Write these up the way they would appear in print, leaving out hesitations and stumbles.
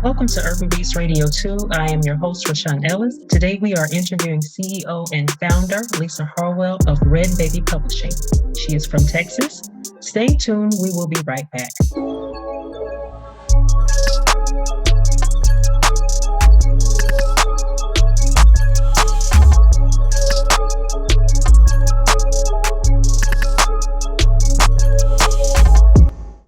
Welcome to Urban Beats Radio 2. I am your host, Rashawn Ellis. Today we are interviewing CEO and founder Lisa Harwell of RedBaby Publishing. She is from Texas. Stay tuned. We will be right back.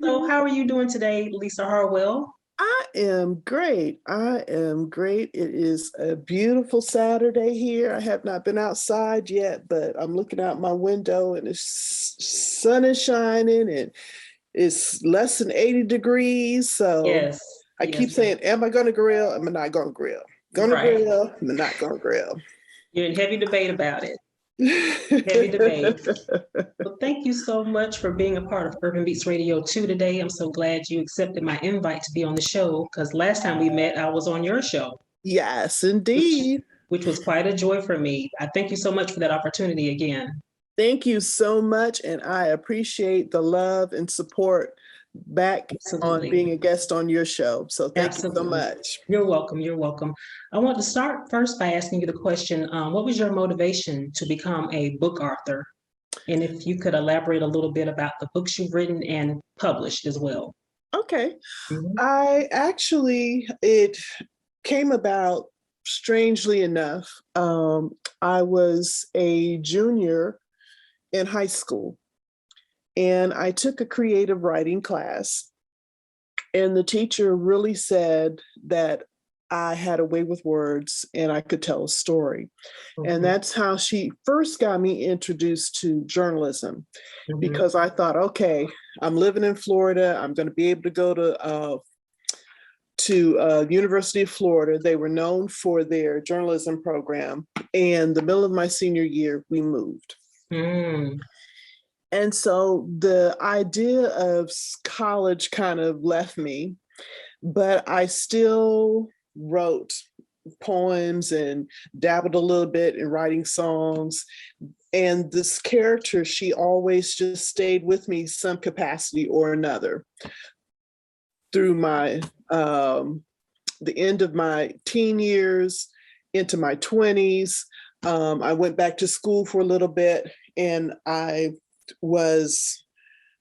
So how are you doing today, Lisa Harwell? I am great. It is a beautiful Saturday here. I have not been outside yet, but I'm looking out my window and the sun is shining and it's less than 80 degrees. So Yes. I keep saying, am I going to grill? Am I not going to grill? Gonna grill? Am I not going to grill? You're in heavy debate about it. Heavy debate. Well, thank you so much for being a part of Urban Beats Radio 2 today. I'm so glad you accepted my invite to be on the show because last time we met, I was on your show. Yes, indeed. Which was quite a joy for me. I thank you so much for that opportunity again. Thank you so much. And I appreciate the love and support back on being a guest on your show. So thank you so much. You're welcome. You're welcome. I want to start first by asking you the question, what was your motivation to become a book author? And if you could elaborate a little bit about the books you've written and published as well. Okay. It came about strangely enough. I was a junior in high school. And I took a creative writing class, and the teacher really said that I had a way with words and I could tell a story. And that's how she first got me introduced to journalism, because I thought, okay, I'm living in Florida. I'm going to be able to go to University of Florida. They were known for their journalism program. And the middle of my senior year, we moved. And so the idea of college kind of left me, but I still wrote poems and dabbled a little bit in writing songs. And this character, she always just stayed with me some capacity or another through my the end of my teen years into my 20s. I went back to school for a little bit, and I was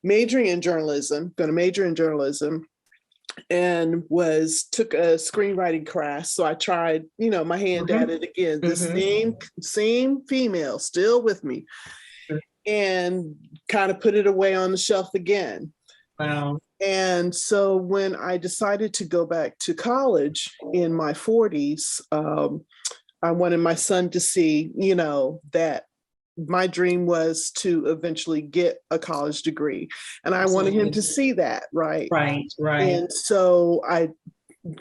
majoring in journalism, going to major in journalism, and took a screenwriting class. So I tried, my hand at it again. This same female still with me, and kind of put it away on the shelf again. Wow. And so when I decided to go back to college in my 40s, I wanted my son to see, that my dream was to eventually get a college degree. And I wanted him to see that, right? Right. And so I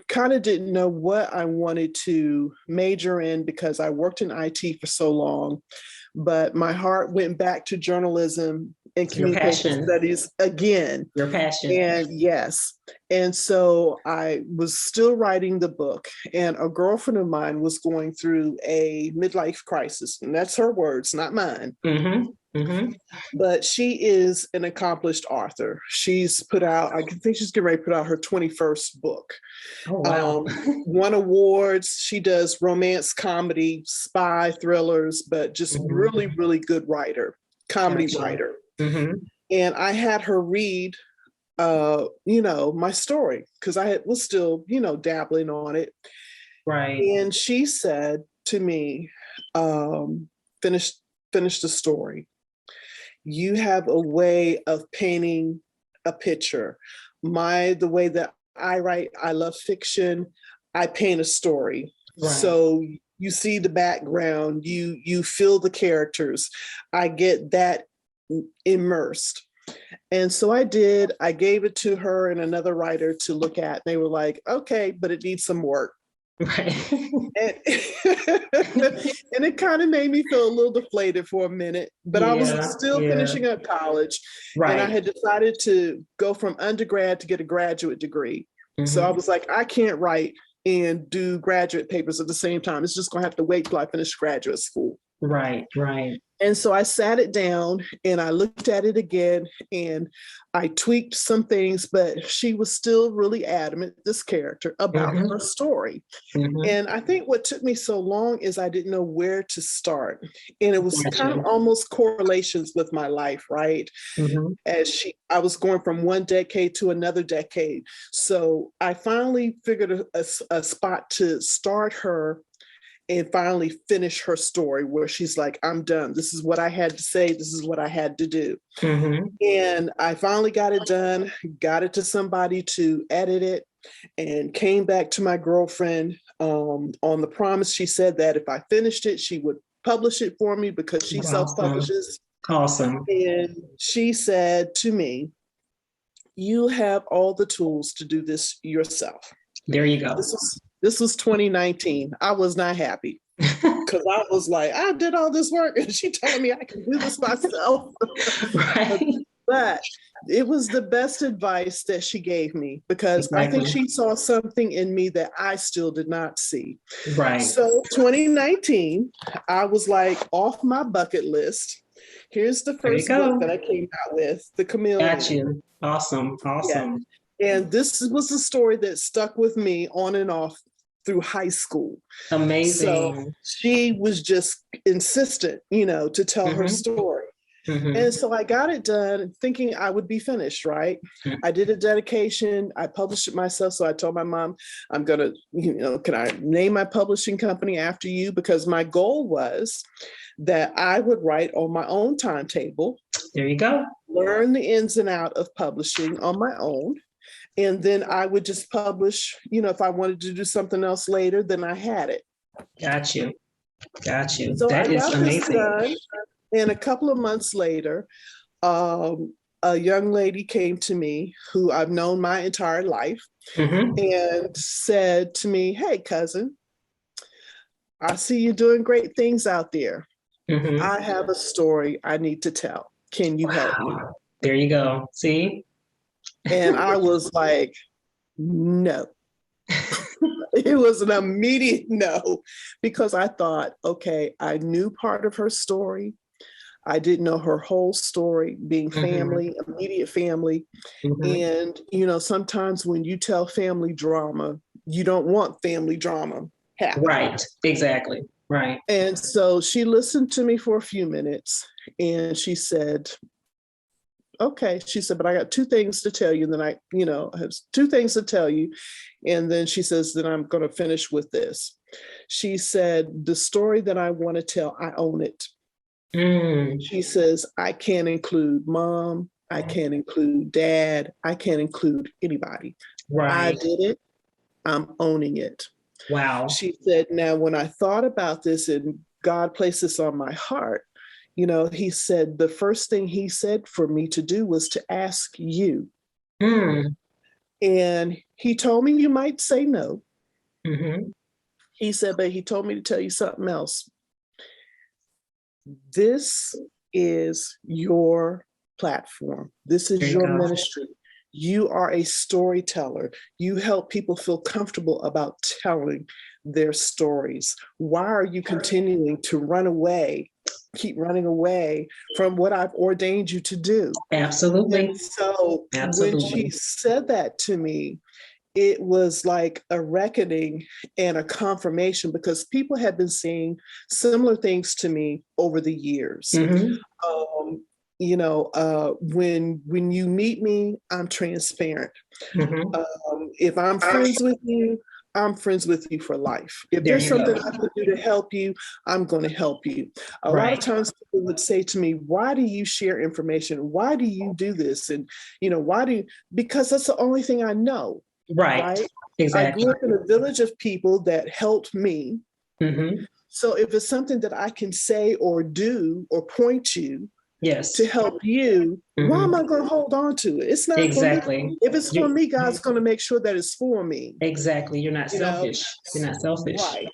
kind of didn't know what I wanted to major in because I worked in IT for so long, but my heart went back to journalism and communication studies again. Your passion. And yes. And so I was still writing the book, and a girlfriend of mine was going through a midlife crisis, and that's her words, not mine. But she is an accomplished author. She's put out, I think she's getting ready to put out her 21st book. Oh, wow. Won awards. She does romance, comedy, spy thrillers, but just really, really good writer, comedy writer. And I had her read, my story, because I was still, dabbling on it. Right. And she said to me, finish the story. You have a way of painting a picture. The way that I write, I love fiction. I paint a story. Right. So you see the background, you feel the characters. I get that immersed. And so I did. I gave it to her and another writer to look at. They were like, okay, but it needs some work. Right. And it kind of made me feel a little deflated for a minute, but I was still finishing up college. Right. And I had decided to go from undergrad to get a graduate degree. So I was like, I can't write and do graduate papers at the same time. It's just going to have to wait till I finish graduate school. Right. And so I sat it down and I looked at it again and I tweaked some things, but she was still really adamant, this character, about her story. And I think what took me so long is I didn't know where to start. And it was kind of almost correlations with my life, right? I was going from one decade to another decade. So I finally figured a spot to start her and finally finish her story where she's like, I'm done. This is what I had to say. This is what I had to do. And I finally got it done, got it to somebody to edit it, and came back to my girlfriend on the promise. She said that if I finished it, she would publish it for me because she self-publishes. Awesome. And she said to me, you have all the tools to do this yourself. There you go. This was 2019. I was not happy because I was like, I did all this work and she told me I can do this myself. Right. But it was the best advice that she gave me because I think she saw something in me that I still did not see. Right. So 2019, I was like, off my bucket list. Here's the first book that I came out with, The Chameleon. Got you. Awesome. Awesome. Yeah. And this was a story that stuck with me on and off through high school. Amazing. So she was just insistent, to tell her story. And so I got it done thinking I would be finished, right? I did a dedication. I published it myself. So I told my mom, I'm going to, can I name my publishing company after you? Because my goal was that I would write on my own timetable. There you go. Learn the ins and outs of publishing on my own. And then I would just publish, if I wanted to do something else later, then I had it. Got you. Got you. So That is amazing. Done, and a couple of months later, a young lady came to me who I've known my entire life and said to me, hey, cousin, I see you doing great things out there. I have a story I need to tell. Can you help me? There you go. See? And I was like, no. It was an immediate no, because I thought, okay, I knew part of her story. I didn't know her whole story, being family, immediate family. And, sometimes when you tell family drama, you don't want family drama happening. Right. Exactly. Right. And so she listened to me for a few minutes and she said, okay. She said, but I got two things to tell you. And then I have two things to tell you. And then she says, then I'm going to finish with this. She said, the story that I want to tell, I own it. She says, I can't include mom. I can't include dad. I can't include anybody. Right. I did it. I'm owning it. Wow. She said, now, when I thought about this and God placed this on my heart, he said, the first thing he said for me to do was to ask you. And he told me you might say no. He said, but he told me to tell you something else. This is your platform. This is your ministry. You are a storyteller. You help people feel comfortable about telling their stories. Why are you continuing to keep running away from what I've ordained you to do? Absolutely. And so when she said that to me, it was like a reckoning and a confirmation, because people have been saying similar things to me over the years. When you meet me, I'm transparent. If I'm friends with you, I'm friends with you for life. If there's something I can do to help you, I'm going to help you. A lot of times people would say to me, why do you share information? Why do you do this? And, because that's the only thing I know. Right. Exactly. I grew up in a village of people that helped me. So if it's something that I can say or do or point you to help you, why am I going to hold on to it? It's not for me. If it's for me, God's going to make sure that it's for me. Exactly. You're not selfish. You're not selfish. Right.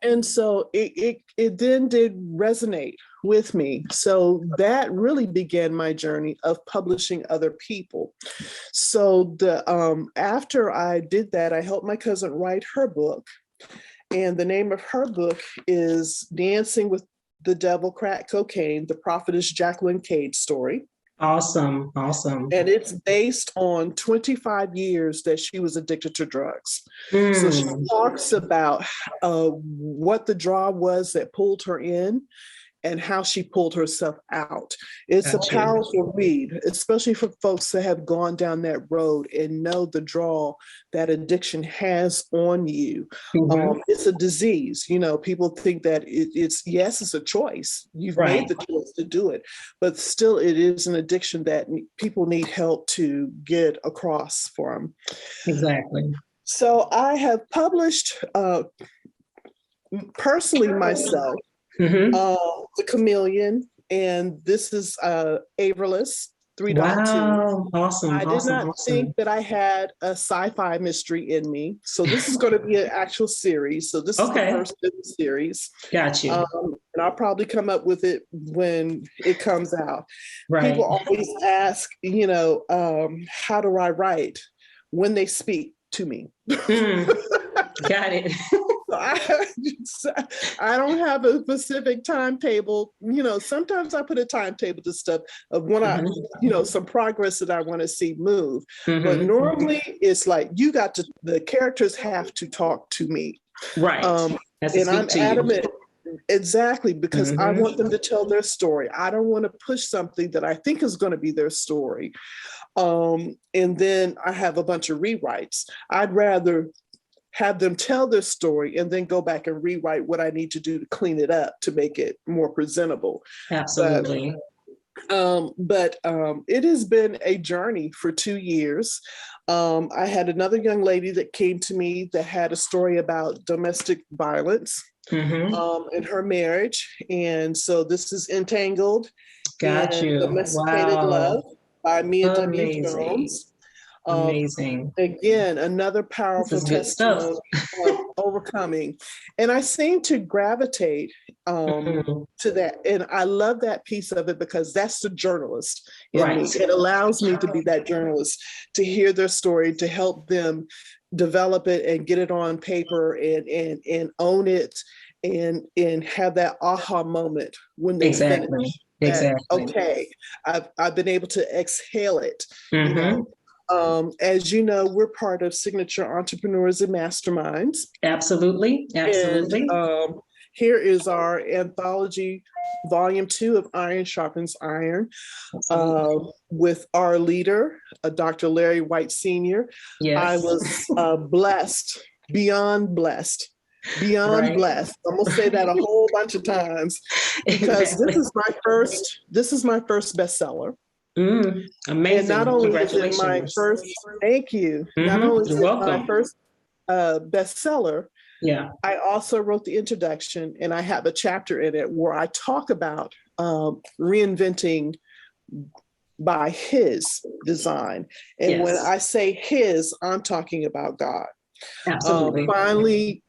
And so it then did resonate with me. So that really began my journey of publishing other people. So after I did that, I helped my cousin write her book. And the name of her book is Dancing with The Devil Cracked Cocaine, the Prophetess Jacqueline Cade story. Awesome. Awesome. And it's based on 25 years that she was addicted to drugs. So she talks about what the draw was that pulled her in and how she pulled herself out. It's a powerful read, especially for folks that have gone down that road and know the draw that addiction has on you. It's a disease. You know, people think that it's a choice. You've made the choice to do it, but still it is an addiction that people need help to get across for them. Exactly. So I have published personally myself, The Chameleon, and this is Averless 3.2. Wow, awesome. I did not think that I had a sci-fi mystery in me. So this is going to be an actual series. So this is the first of the series. Got you. And I'll probably come up with it when it comes out. Right. People always ask, you know, how do I write when they speak to me? Got it. I don't have a specific timetable. You know, sometimes I put a timetable to stuff of when I, you know, some progress that I want to see move. But normally it's like the characters have to talk to me. Right. And I'm adamant. Exactly, because I want them to tell their story. I don't want to push something that I think is going to be their story. And then I have a bunch of rewrites. I'd rather have them tell their story and then go back and rewrite what I need to do to clean it up to make it more presentable. Absolutely. But it has been a journey for 2 years. I had another young lady that came to me that had a story about domestic violence in her marriage. And so this is Entangled. Got you. Domesticated Love by Mia W. Jones. Amazing. Again, another powerful testimony of overcoming. And I seem to gravitate to that. And I love that piece of it because that's the journalist in me. It allows me to be that journalist, to hear their story, to help them develop it and get it on paper and own it and have that aha moment when they finish. Exactly. Okay, I've been able to exhale it. You know? As you know, we're part of Signature Entrepreneurs and Masterminds. Absolutely. And here is our anthology, volume 2 of Iron Sharpens Iron, with our leader, Dr. Larry White Sr. Yes. I was blessed, beyond blessed. Beyond blessed. I'm gonna say that a whole bunch of times because this is my first bestseller. Amazing. And not only is it my first, thank you. Not only is it my first bestseller, I also wrote the introduction and I have a chapter in it where I talk about reinventing by his design. And when I say his, I'm talking about God. Absolutely.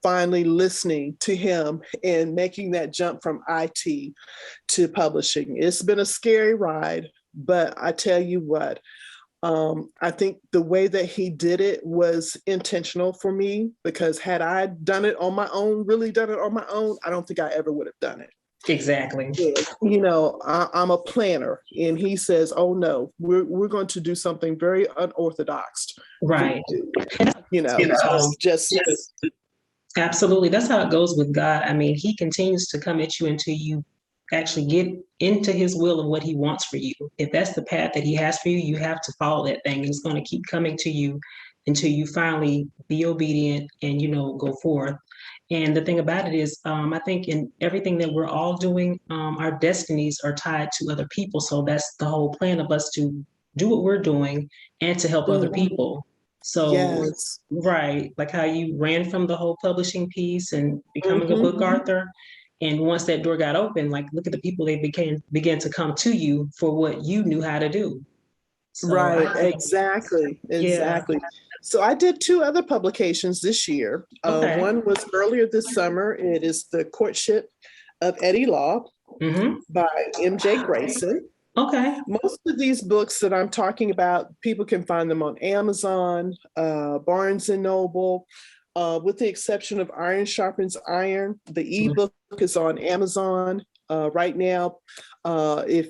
Finally listening to him and making that jump from IT to publishing. It's been a scary ride, but I tell you what, I think the way that he did it was intentional for me, because had I done it on my own, really done it on my own, I don't think I ever would have done it. Exactly. You know, I'm a planner, and he says, "Oh no, we're going to do something very unorthodox." Right. You know, just absolutely. That's how it goes with God. I mean, he continues to come at you until you actually get into his will of what he wants for you. If that's the path that he has for you, you have to follow that thing. It's going to keep coming to you until you finally be obedient and, you know, go forth. And the thing about it is, I think in everything that we're all doing, our destinies are tied to other people. So that's the whole plan of us to do what we're doing and to help other people. So, right, like how you ran from the whole publishing piece and becoming a book author. And once that door got open, like, look at the people they began to come to you for what you knew how to do. So exactly. So I did 2 other publications this year. One was earlier this summer. It is The Courtship of Eddie Law by MJ Grayson. Most of these books that I'm talking about, people can find them on Amazon, Barnes and Noble, with the exception of Iron Sharpens Iron. The ebook is on Amazon, right now, if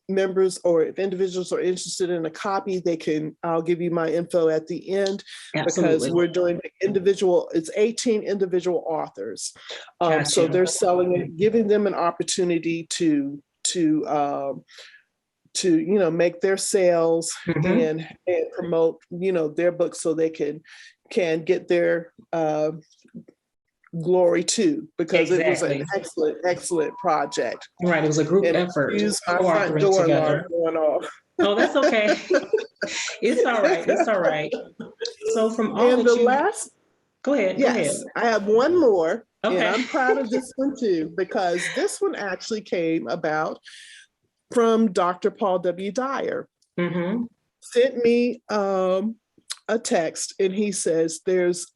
members or if individuals are interested in a copy, I'll give you my info at the end. Absolutely. Because we're doing it's 18 individual authors. Gotcha. So they're selling it, giving them an opportunity to make their sales and promote, their books so they can get their glory too, because it was an excellent project. Right, it was a group effort. Excuse my front door alarm going off. Oh, that's okay. It's all right. It's all right. So from all go ahead. Yes, go ahead. I have one more, Okay. and I'm proud of this one too, because this one actually came about from Dr. Paul W. Dyer. Sent me a text, and he says there's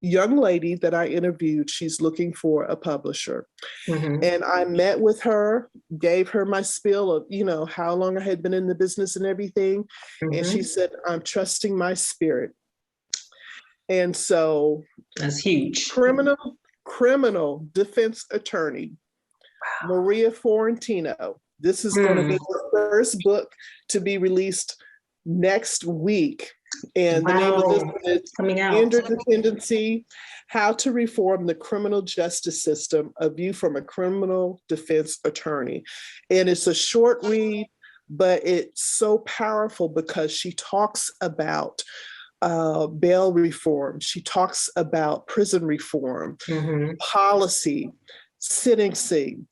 young lady that I interviewed. She's looking for a publisher. And I met with her, gave her my spiel of, how long I had been in the business and everything. And she said, I'm trusting my spirit. And so that's huge. Criminal defense attorney, Maria Fiorentino. This is going to be her first book to be released next week. And the name of this is coming out. Interdependency: How to Reform the Criminal Justice System, a View from a Criminal Defense Attorney. And it's a short read, but it's so powerful because she talks about bail reform. She talks about prison reform, policy, sentencing,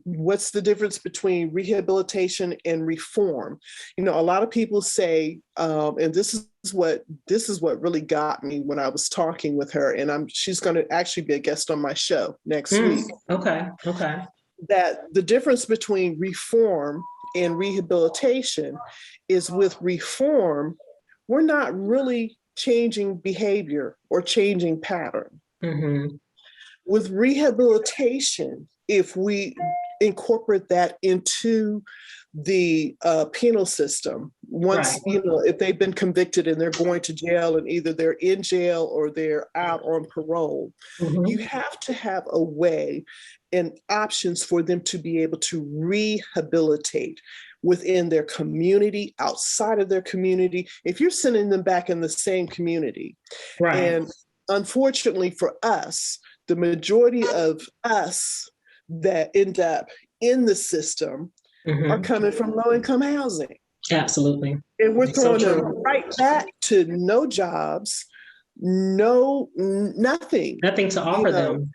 what's the difference between rehabilitation and reform? A lot of people say, and this is what really got me when I was talking with her, and she's going to actually be a guest on my show next week. Okay. That the difference between reform and rehabilitation is, with reform, we're not really changing behavior or changing pattern. With rehabilitation, if we incorporate that into the penal system, once, if they've been convicted and they're going to jail, and either they're in jail or they're out on parole, you have to have a way and options for them to be able to rehabilitate within their community, outside of their community, if you're sending them back in the same community. And unfortunately for us, the majority of us that end up in the system are coming from low-income housing. Absolutely. And we're throwing them right back to no jobs, nothing. Nothing to offer them.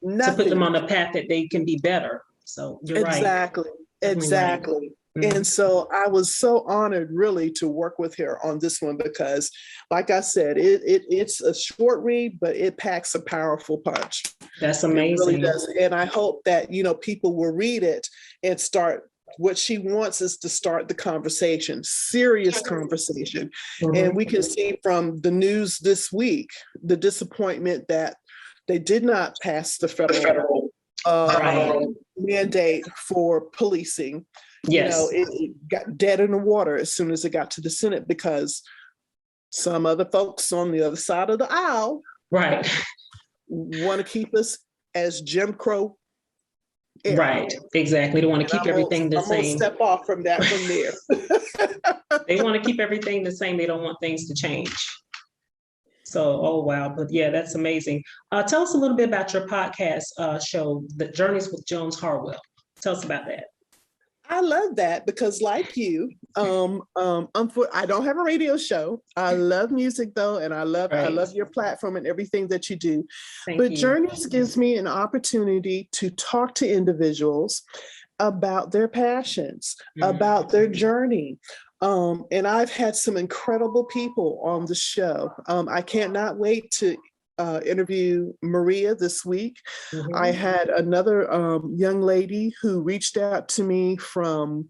Nothing. To put them on a path that they can be better. So you're right. Exactly. And so I was so honored really to work with her on this one, because like I said, it's a short read, but it packs a powerful punch. That's amazing. It really does. And I hope that, people will read it and start. What she wants is to start the conversation, serious conversation. And we can see from the news this week, the disappointment that they did not pass the federal mandate for policing. It got dead in the water as soon as it got to the Senate, because some other folks on the other side of the aisle want to keep us as Jim Crow era. Right, exactly. They want to keep everything the same. I'm gonna step off from that from there. They want to keep everything the same. They don't want things to change. So, oh, wow. But yeah, that's amazing. Tell us a little bit about your podcast show, The Journeys with Jones Harwell. Tell us about that. I love that because, like you, I don't have a radio show. I love music though, and I love your platform and everything that you do. But Journeys gives me an opportunity to talk to individuals about their passions, about their journey. And I've had some incredible people on the show. I cannot wait to interview Maria this week. I had another young lady who reached out to me from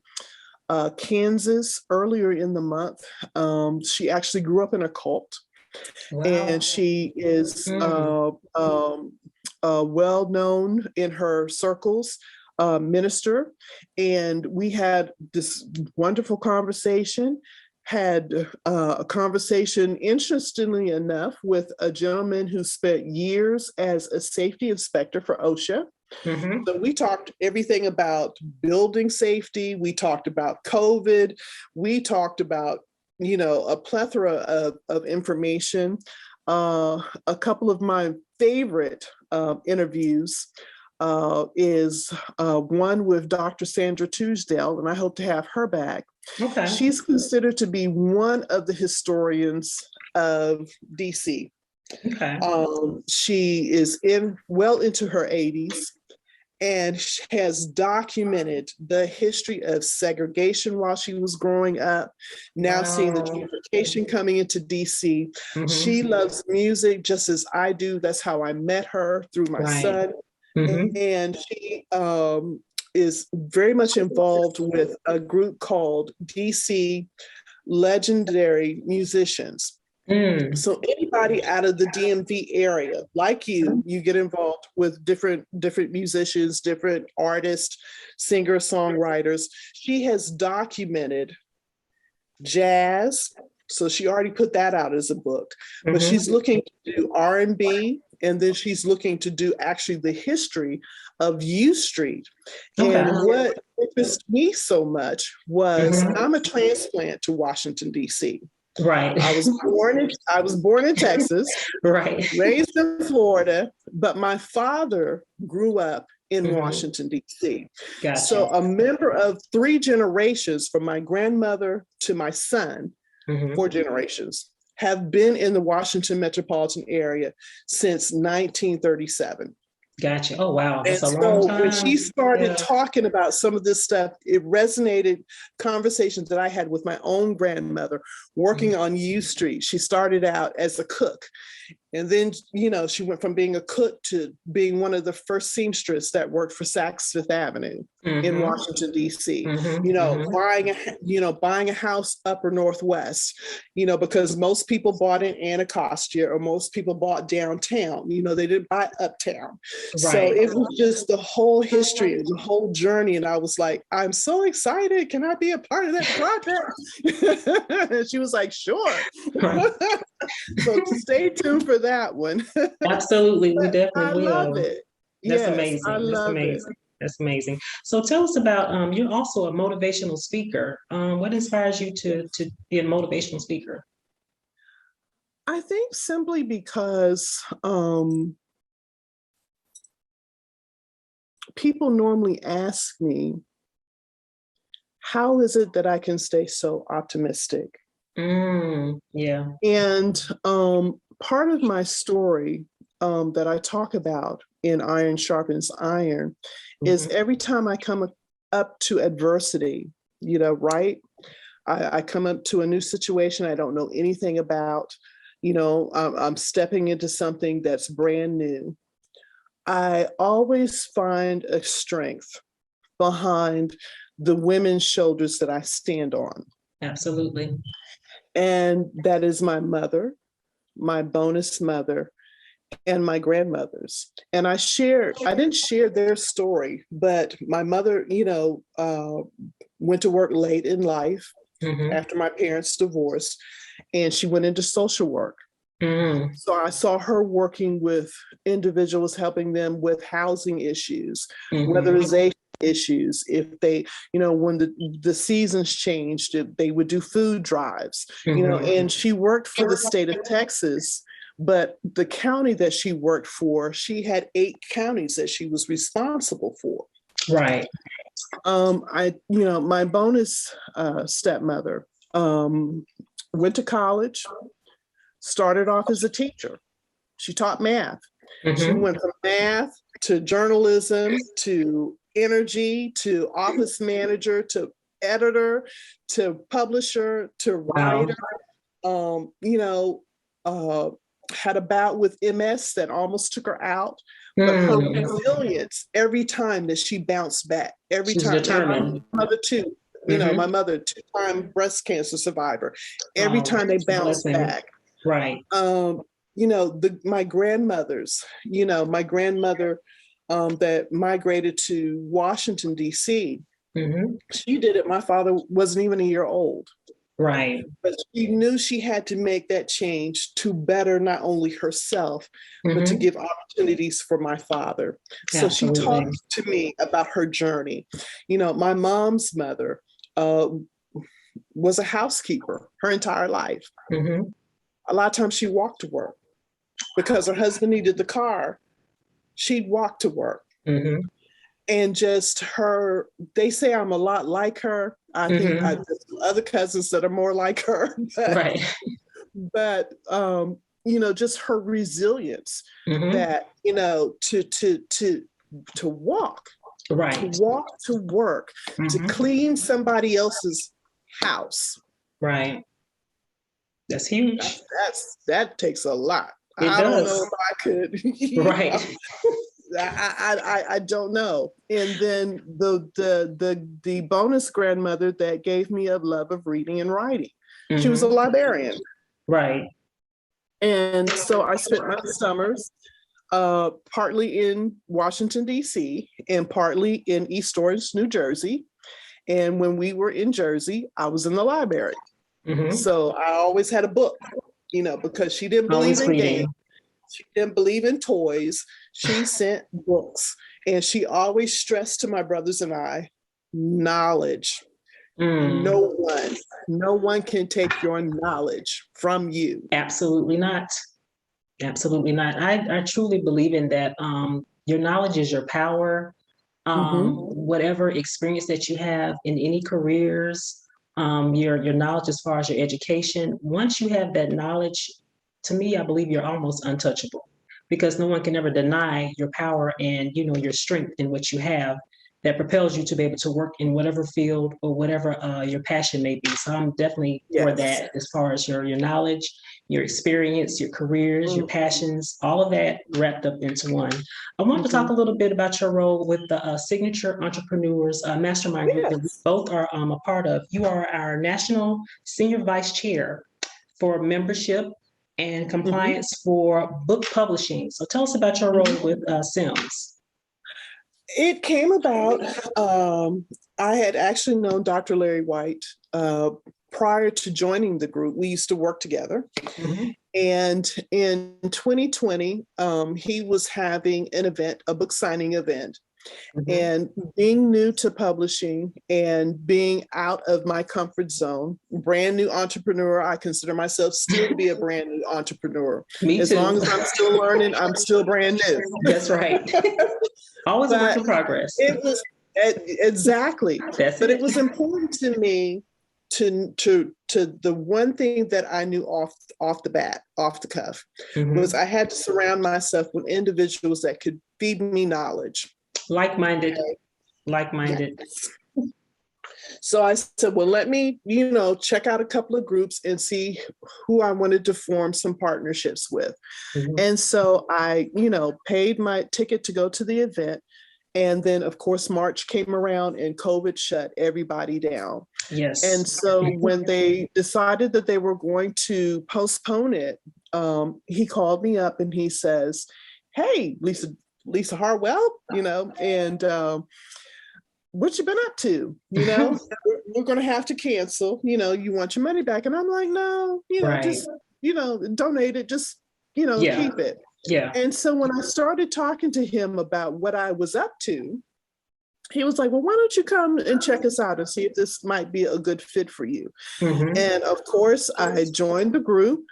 Kansas earlier in the month. She actually grew up in a cult. Wow. And she is well known in her circles, minister. And we had this wonderful conversation, had a conversation, interestingly enough, with a gentleman who spent years as a safety inspector for OSHA. Mm-hmm. So we talked everything about building safety. We talked about COVID. We talked about, a plethora of information. A couple of my favorite interviews is one with Dr. Sandra Tuesdale, and I hope to have her back. Okay. She's considered to be one of the historians of DC. Okay. She is well into her 80s and has documented the history of segregation while she was growing up, now seeing the gentrification coming into DC. Mm-hmm. She loves music just as I do. That's how I met her, through my son. Mm-hmm. And she is very much involved with a group called DC Legendary Musicians. So anybody out of the DMV area, like you get involved with different musicians, different artists, singers, songwriters. She has documented jazz. So she already put that out as a book, but she's looking to do R&B, and then she's looking to do actually the history of U Street. Okay. And what interests me so much was I'm a transplant to Washington, D.C. Right. I was born in Texas, right. Raised in Florida, but my father grew up in Washington, D.C. Gotcha. So a member of 3 generations, from my grandmother to my son, 4 generations, have been in the Washington metropolitan area since 1937. Gotcha. Oh, wow. That's and a long so time. when she started talking about some of this stuff, it resonated conversations that I had with my own grandmother working on U Street. She started out as a cook. And then, she went from being a cook to being one of the first seamstress that worked for Saks Fifth Avenue in Washington, D.C. Buying a house upper Northwest, because most people bought in Anacostia or most people bought downtown. They didn't buy uptown. Right. So it was just the whole history and the whole journey. And I was like, I'm so excited. Can I be a part of that project? And she was like, sure. Right. So stay tuned for that one. Absolutely. We definitely will. I love it. That's amazing. That's amazing. That's amazing. So tell us about, you're also a motivational speaker. What inspires you to be a motivational speaker? I think simply because people normally ask me, how is it that I can stay so optimistic? Yeah. And part of my story that I talk about in Iron Sharpens Iron is every time I come up to adversity, right? I come up to a new situation I don't know anything about, I'm stepping into something that's brand new. I always find a strength behind the women's shoulders that I stand on. Absolutely. And that is my mother, my bonus mother, and my grandmothers. And I didn't share their story, but my mother, went to work late in life after my parents divorced, and she went into social work. So I saw her working with individuals, helping them with housing issues, weatherization issues. If they, when the seasons changed, they would do food drives, and she worked for the state of Texas, but the county that she worked for, she had 8 counties that she was responsible for. Right. My bonus stepmother went to college, started off as a teacher. She taught math. She went from math to journalism to energy to office manager to editor to publisher to writer. Had a bout with MS that almost took her out, but her resilience every time that she bounced back, every She's time. Determined. My mother too, my mother, 2-time breast cancer survivor. Every time they bounced back. Right. My grandmothers, my grandmother that migrated to Washington, D.C., she did it. My father wasn't even a year old. Right. But she knew she had to make that change to better not only herself, but to Mm-hmm. give opportunities for my father. So she Absolutely. talked to me about her journey. You know, my mom's mother was a housekeeper her entire life. Mm-hmm. A lot of times she walked to work because her husband needed the car. She'd walk to work. Mm-hmm. And just her, they say I'm a lot like her. I think Mm-hmm. there's other cousins that are more like her, Right. but you know, just her resilience Mm-hmm. that, you know, to walk, Right. to work, to Mm-hmm. clean somebody else's house. Right. That's huge. That takes a lot. It I don't know does. if I could, you Right. know, I don't know. And then the bonus grandmother that gave me a love of reading and writing. She was a Mm-hmm. librarian. Right. And so I spent my summers partly in Washington, D.C., and partly in East Orange, New Jersey. And when we were in Jersey, I was in the library. Mm-hmm. So I always had a book, you know, because she didn't believe Always in games. reading. She didn't believe in toys. She sent books. And she always stressed to my brothers and I, knowledge. Mm. No one can take your knowledge from you. Absolutely not. Absolutely not. I truly believe in that. Your knowledge is your power. Mm-hmm. Whatever experience that you have in any careers, your knowledge as far as your education, once you have that knowledge, to me, I believe you're almost untouchable because no one can ever deny your power and your strength in what you have that propels you to be able to work in whatever field or whatever your passion may be. So I'm definitely for Yes. that as far as your knowledge, your experience, your careers, your Mm-hmm. passions, all of that wrapped up into one. I want to talk Mm-hmm. a little bit about your role with the Signature Entrepreneurs Mastermind group that we Yes. both are a part of. You are our National Senior Vice Chair for membership and Mm-hmm. compliance for book publishing. So tell us about your role with SIMS. It came about, I had actually known Dr. Larry White prior to joining the group. We used to work together. Mm-hmm. And in 2020, he was having an event, a book signing event. Mm-hmm. And being new to publishing and being out of my comfort zone, brand new entrepreneur, I consider myself still to be a brand new entrepreneur. Me As too. long as I'm still learning, I'm still brand new. That's right. Always a work in progress. It was exactly. But it was important to me to the one thing that I knew off the cuff, mm-hmm. was I had to surround myself with individuals that could feed me knowledge. Like-minded. Yes. So I said, well, let me, check out a couple of groups and see who I wanted to form some partnerships with. Mm-hmm. And so I, paid my ticket to go to the event. And then, of course, March came around and COVID shut everybody down. Yes. And so when they decided that they were going to postpone it, he called me up and he says, hey, Lisa Harwell, and what you been up to? We're going to have to cancel. You want your money back? And I'm like, no, right. just donate it. Just keep it. Yeah. And so when I started talking to him about what I was up to, he was like, well, why don't you come and check us out and see if this might be a good fit for you? Mm-hmm. And of course, I joined the group,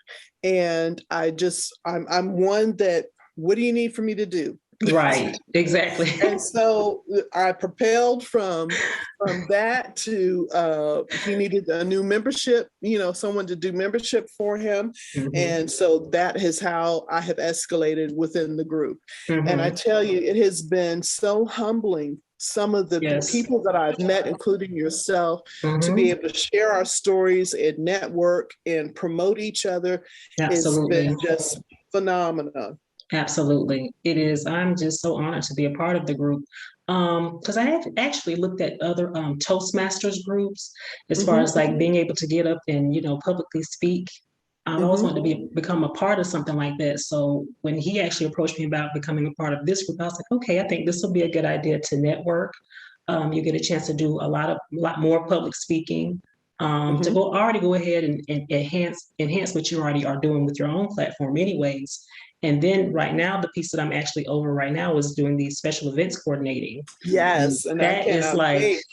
and I'm one that, what do you need for me to do? Right, exactly. And so I propelled from that to he needed a new membership, someone to do membership for him. Mm-hmm. And so that is how I have escalated within the group. Mm-hmm. And I tell you, it has been so humbling, some of the yes. people that I've met, including yourself, mm-hmm. to be able to share our stories and network and promote each other. Absolutely. It's been just phenomenal. Absolutely. It is. I'm just so honored to be a part of the group. Because I have actually looked at other Toastmasters groups as far as like being able to get up and, publicly speak. I always wanted to become a part of something like that. So when he actually approached me about becoming a part of this group, I was like, okay, I think this will be a good idea to network. You get a chance to do a lot more public speaking. to already go ahead and enhance what you already are doing with your own platform anyways. And then right now, the piece that I'm actually over right now is doing these special events coordinating. Yes, and I cannot wait.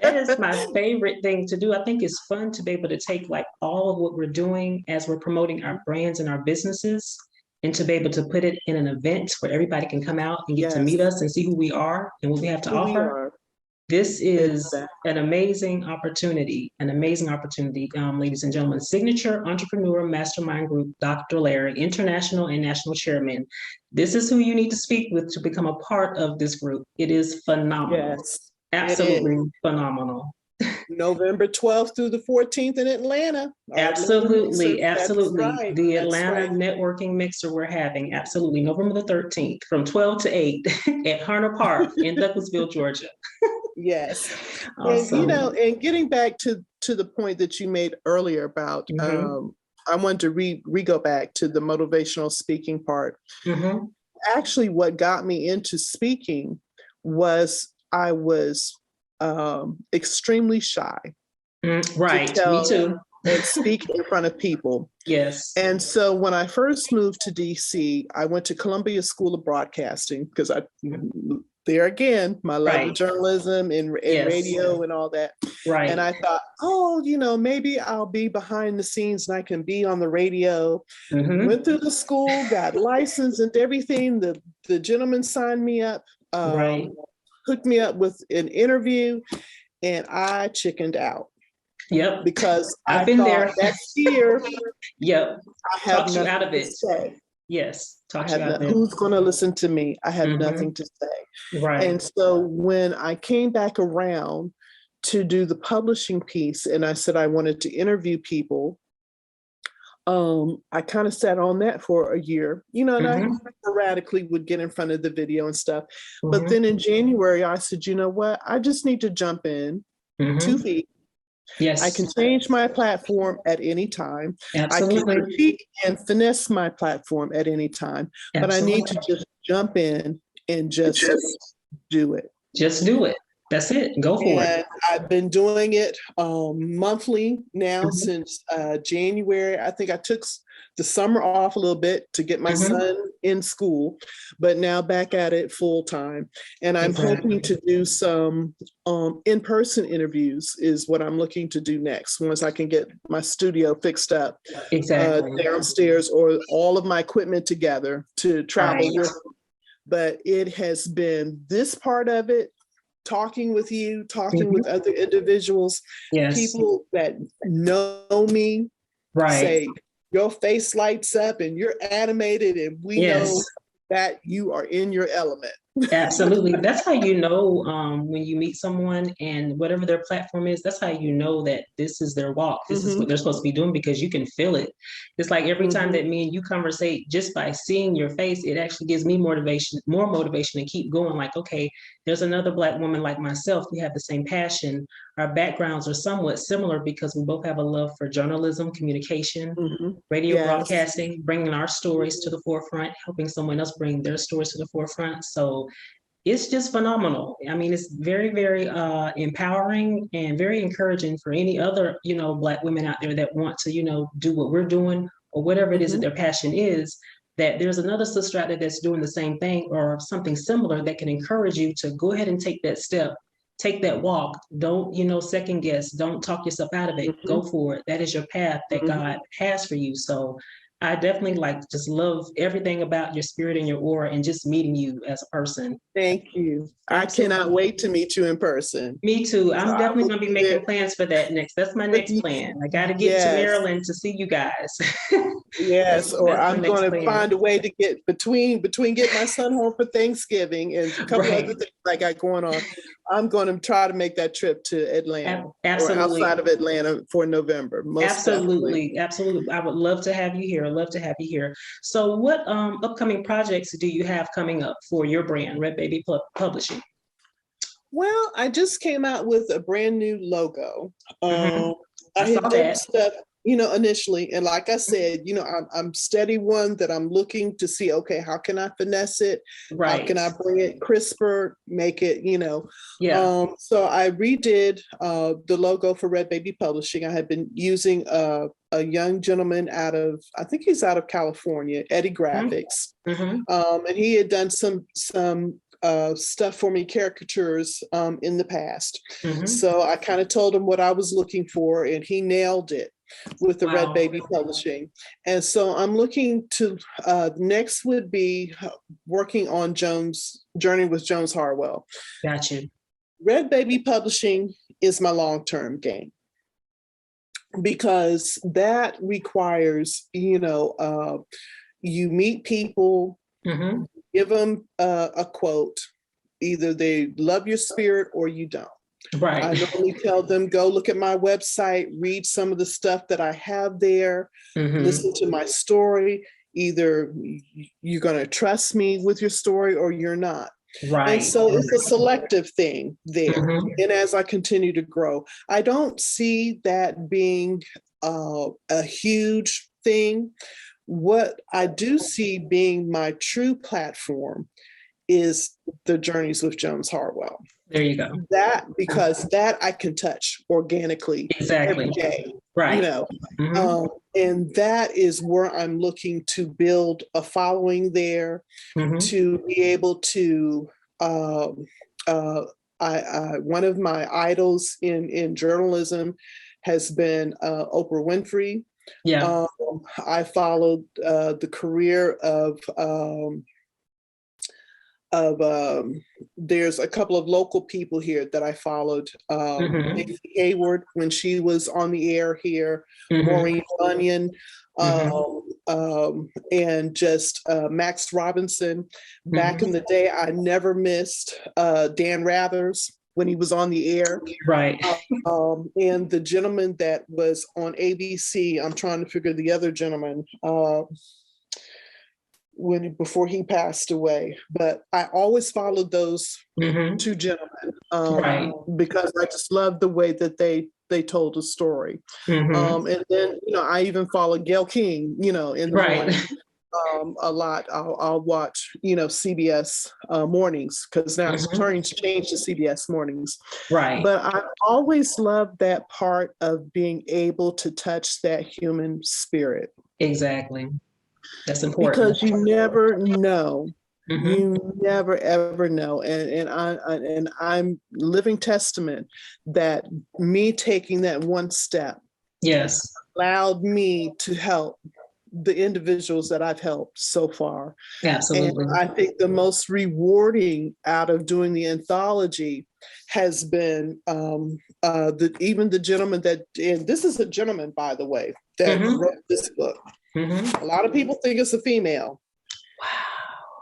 That is my favorite thing to do. I think it's fun to be able to take like all of what we're doing as we're promoting our brands and our businesses, and to be able to put it in an event where everybody can come out and get to meet us and see who we are and what we have to offer. This is an amazing opportunity, ladies and gentlemen. Signature Entrepreneur Mastermind Group, Dr. Larry, International and National Chairman. This is who you need to speak with to become a part of this group. It is phenomenal. Yes, absolutely phenomenal. November 12th through the 14th in Atlanta. Absolutely, absolutely. Right. The Atlanta networking mixer we're having, absolutely. November the 13th from 12 to 8 at Harner Park in Douglasville, Georgia. Yes. Awesome. And and getting back to the point that you made earlier about, I wanted to go back to the motivational speaking part. Actually, what got me into speaking was I was extremely shy. Right, me too. And speak in front of people. Yes. And so when I first moved to DC, I went to Columbia School of Broadcasting because there again, my love of journalism and radio and all that. Right. And I thought, maybe I'll be behind the scenes and I can be on the radio. Went through the school, got licensed and everything. The gentleman signed me up, hooked me up with an interview, and I chickened out. Yep. Because I've been there. That fear. Yep. Talks you out of it. Yes. Talks you out of it. Who's going to listen to me? I have nothing to say. Right. And so when I came back around to do the publishing piece and I said I wanted to interview people, I kind of sat on that for a year, and I sporadically would get in front of the video and stuff. But then in January, I said, you know what? I just need to jump in 2 feet. Yes. I can change my platform at any time. Absolutely. I can critique and finesse my platform at any time. Absolutely. But I need to just jump in and just do it. Just do it. That's it. Go for it. I've been doing it monthly now since January. I think I took the summer off a little bit to get my son in school, but now back at it full time. And I'm hoping to do some in-person interviews is what I'm looking to do next, once I can get my studio fixed up downstairs or all of my equipment together to travel with. But it has been this part of it, talking with you, talking with other individuals, people that know me, say, your face lights up and you're animated and we know that you are in your element. Absolutely. That's how you know when you meet someone and whatever their platform is, that's how you know that this is their walk. This is what they're supposed to be doing, because you can feel it. It's like every time that me and you conversate, just by seeing your face, it actually gives me more motivation to keep going. Like, okay, there's another Black woman like myself. We have the same passion. Our backgrounds are somewhat similar because we both have a love for journalism, communication, radio broadcasting, bringing our stories to the forefront, helping someone else bring their stories to the forefront. So it's just phenomenal. I mean, it's very, very empowering and very encouraging for any other, Black women out there that want to, do what we're doing or whatever it is that their passion is, that there's another sister out there that's doing the same thing or something similar that can encourage you to go ahead and take that step. Take that walk. Don't, second guess. Don't talk yourself out of it. Go for it. That is your path that God has for you. So I definitely just love everything about your spirit and your aura and just meeting you as a person. Thank you. Absolutely. I cannot wait to meet you in person. Me too. I'm definitely going to be making plans for that next. That's my next plan. I got to get to Maryland to see you guys. Yes, or I'm going to find a way to get between getting my son home for Thanksgiving and a couple other things I got going on. I'm going to try to make that trip to Atlanta or outside of Atlanta for November. Absolutely. I would love to have you here. So what upcoming projects do you have coming up for your brand, RedBaby Publishing? Well, I just came out with a brand new logo. I had done stuff. initially. And like I said, I'm steady one that I'm looking to see, okay, how can I finesse it? How can I bring it crisper, make it, Yeah. So I redid the logo for RedBaby Publishing. I had been using a young gentleman I think he's out of California, Eddie Graphics. Mm-hmm. And he had done some stuff for me, caricatures in the past. Mm-hmm. So I kind of told him what I was looking for, and he nailed it with the RedBaby Publishing. And so I'm looking to, next would be working on Journey with Jones Harwell. Gotcha. RedBaby Publishing is my long-term game, because that requires, you meet people, mm-hmm. give them a quote, either they love your spirit or you don't. Right. I normally tell them, go look at my website, read some of the stuff that I have there, mm-hmm. listen to my story. Either you're going to trust me with your story or you're not. Right. And so it's a selective thing there. Mm-hmm. And as I continue to grow, I don't see that being a huge thing. What I do see being my true platform is the Journeys with Jones Harwell. There you go. Because that I can touch organically every day. Right. Mm-hmm. And that is where I'm looking to build a following there, mm-hmm. to be able to, one of my idols in journalism has been Oprah Winfrey. Yeah. I followed the career of there's a couple of local people here that I followed. mm-hmm. Nikki Hayward, when she was on the air here, mm-hmm. Maureen Bunyan, mm-hmm. And just Max Robinson. Mm-hmm. Back in the day, I never missed Dan Rathers when he was on the air. Right. And the gentleman that was on ABC, I'm trying to figure the other gentleman, before he passed away, but I always followed those mm-hmm. two gentlemen, right. Because I just loved the way that they told a story. Mm-hmm. And then, I even followed Gayle King, in the right. morning. A lot. I'll watch, CBS mornings, because now mm-hmm. it's turning to change to CBS mornings. Right. But I always loved that part of being able to touch that human spirit. Exactly. That's important. Because you never know. Mm-hmm. You never ever know. And I'm living testament that me taking that one step, yes, allowed me to help the individuals that I've helped so far. Absolutely. And I think the most rewarding out of doing the anthology has been even the gentleman and this is a gentleman, by the way, that mm-hmm. wrote this book. Mm-hmm. A lot of people think it's a female. Wow.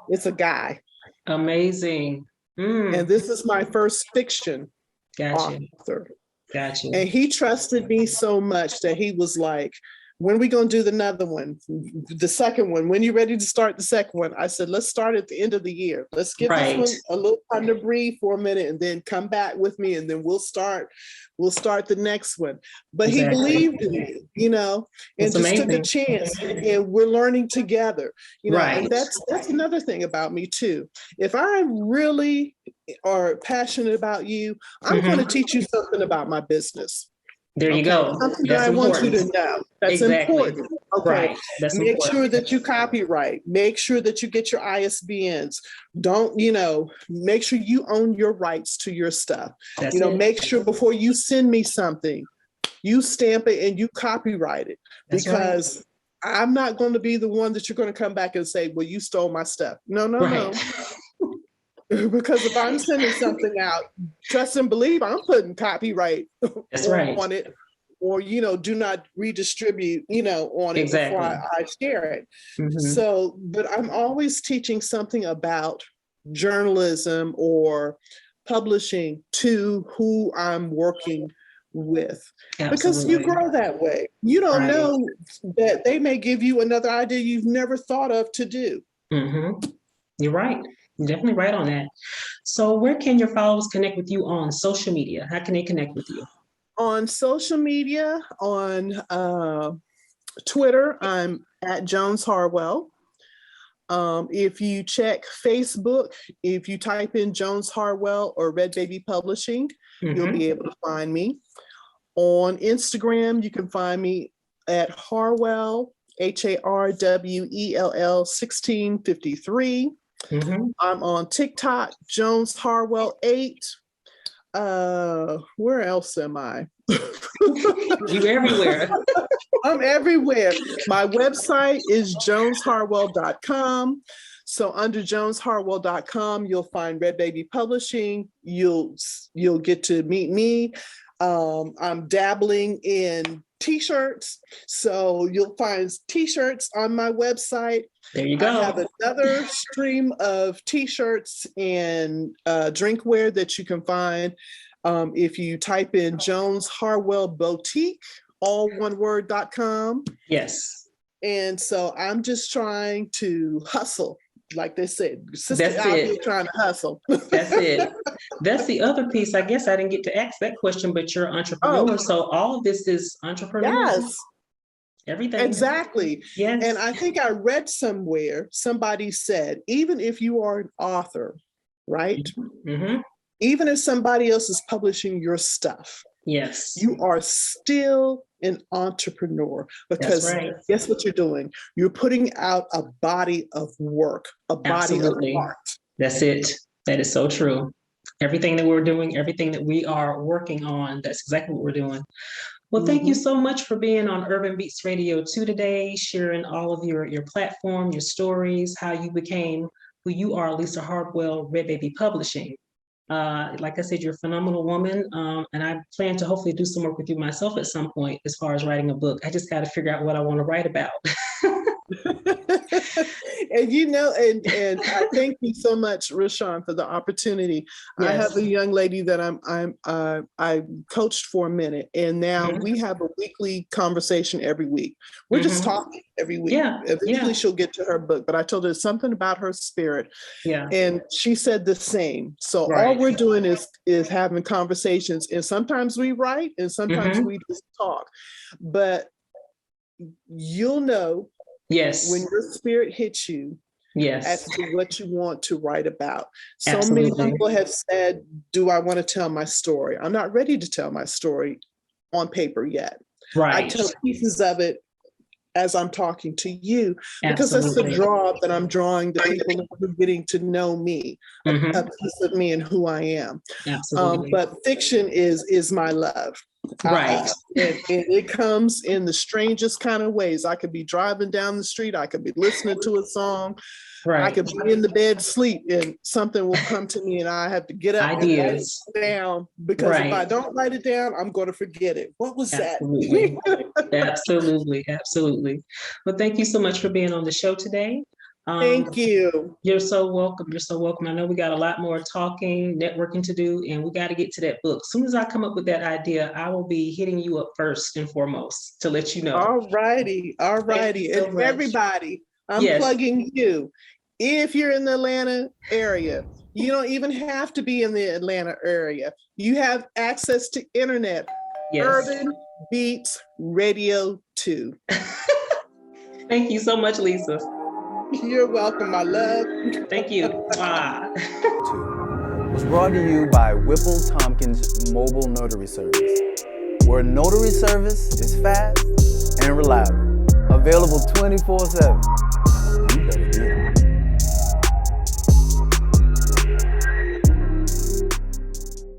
It's a guy. Amazing. Mm. And this is my first fiction Gotcha. Author. Gotcha. And he trusted me so much that he was like, when are we going to do another one? The second one, when you're ready to start the second one? I said, let's start at the end of the year. Let's give right. this one a little time to breathe for a minute, and then come back with me, and then we'll start the next one. But exactly. He believed in me, and it's just amazing. took a chance, and we're learning together, right. And that's another thing about me too. If I really are passionate about you, I'm mm-hmm. going to teach you something about my business. There you go. Something that I want you to know. That's exactly. important. Okay. Right. That's Make important. sure that you copyright. Make sure that you get your ISBNs. Don't, make sure you own your rights to your stuff. That's it. Make sure before you send me something, you stamp it and you copyright it. That's because right. I'm not going to be the one that you're going to come back and say, well, you stole my stuff. No. Because if I'm sending something out, trust and believe I'm putting copyright That's right. on it, or, do not redistribute, on it exactly. before I share it. Mm-hmm. So, but I'm always teaching something about journalism or publishing to who I'm working with. Absolutely. Because you grow that way. You don't right. know that they may give you another idea you've never thought of to do. Mm-hmm. You're right. You're definitely right on that. So where can your followers connect with you on social media? How can they connect with you? On social media, on Twitter, I'm at Jones Harwell. If you check Facebook, if you type in Jones Harwell or RedBaby Publishing, you'll be able to find me. On Instagram, you can find me at Harwell, HARWELL 1653. I'm on TikTok, Jones Harwell 8. Where else am I? You're everywhere. I'm everywhere. My website is jonesharwell.com. So under jonesharwell.com, you'll find RedBaby Publishing. You'll get to meet me. I'm dabbling in t-shirts. So you'll find t-shirts on my website. There you go. I have another stream of t-shirts and drinkware that you can find. If you type in Jones Harwell Boutique, all one word.com. Yes. And so I'm just trying to hustle, like they said. Sister That's out it. here trying to hustle. That's it. That's the other piece. I guess I didn't get to ask that question, but you're an entrepreneur. So all of this is entrepreneur. Yes. Everything. Exactly. Yes. And I think I read somewhere, somebody said, even if you are an author, right? Even if somebody else is publishing your stuff, yes, you are still an entrepreneur, because guess what you're doing? You're putting out a body of work, a body of art. That's it. That is so true. Everything that we're doing, everything that we are working on, that's exactly what we're doing. Well, thank you so much for being on Urban Beats Radio 2 today, sharing all of your platform, your stories, how you became who you are, Lisa Harwell, RedBaby Publishing. Like I said, you're a phenomenal woman, and I plan to hopefully do some work with you myself at some point as far as writing a book. I just got to figure out what I want to write about. And and I thank you so much, Rashawn, for the opportunity. Yes. I have a young lady that I coached for a minute, and now we have a weekly conversation every week. We're just talking every week. Eventually she'll get to her book, but I told her something about her spirit. And she said the same. So all we're doing is having conversations, and sometimes we write and sometimes we just talk. But you'll know when your spirit hits you as to what you want to write about. So many people have said, do I want to tell my story? I'm not ready to tell my story on paper yet. I tell pieces of it as I'm talking to you, because that's the draw that I'm drawing the people who are getting to know me, a piece of me and who I am. But fiction is my love. And it comes in the strangest kind of ways. I could be driving down the street. I could be listening to a song. I could be in the bed sleep and something will come to me and I have to get up and write it down, because if I don't write it down, I'm going to forget it. What was that? Absolutely. Well, thank you so much for being on the show today. Thank you. You're so welcome. You're so welcome. I know we got a lot more talking, networking to do, and we got to get to that book. As soon as I come up with that idea, I will be hitting you up first and foremost to let you know. All righty. And everybody, I'm plugging you. If you're in the Atlanta area, you don't even have to be in the Atlanta area. You have access to internet. Urban Beats Radio 2. Thank you so much, Lisa. You're welcome, my love. Thank you. Was brought to you by Whipple Tompkins Mobile Notary Service, where notary service is fast and reliable. Available 24/7. You better get it.